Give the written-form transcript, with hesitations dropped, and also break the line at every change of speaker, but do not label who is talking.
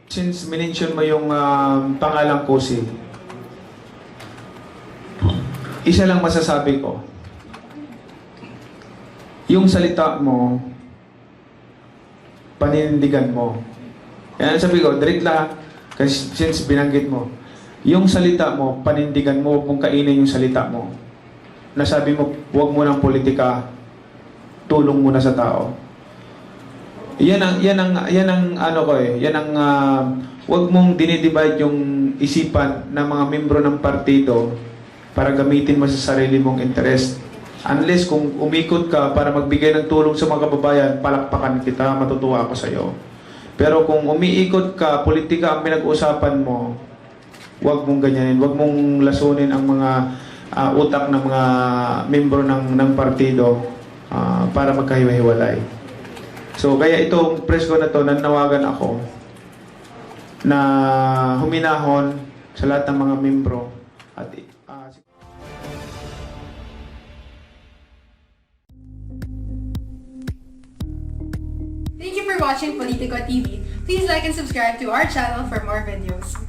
Since minention mo yung pangalang Kusi, isa lang masasabi ko. Yung salita mo, panindigan mo. Yan sabi ko, direct lang, kasi since binanggit mo, yung salita mo, panindigan mo, huwag mong kainin yung salita mo. Nasabi mo, huwag mo ng politika, tulong muna sa tao. Yan ang ano ko eh, yan ang huwag mong dinidivide yung isipan ng mga membro ng partido para gamitin mo sa sarili mong interest. Unless kung umikot ka para magbigay ng tulong sa mga kababayan, palakpakan kita, matutuwa ako sa iyo. Pero kung umiikot ka, politika ang pinag-uusapan mo, huwag mong ganyanin, huwag mong lasunin ang mga utak ng mga membro ng partido para magkahiwa-hiwalay. So, kaya itong press ko na to, nanawagan ako na huminahon sa lahat ng mga membro at
Thank you for watching Politico TV. Please like and subscribe to our channel for more videos.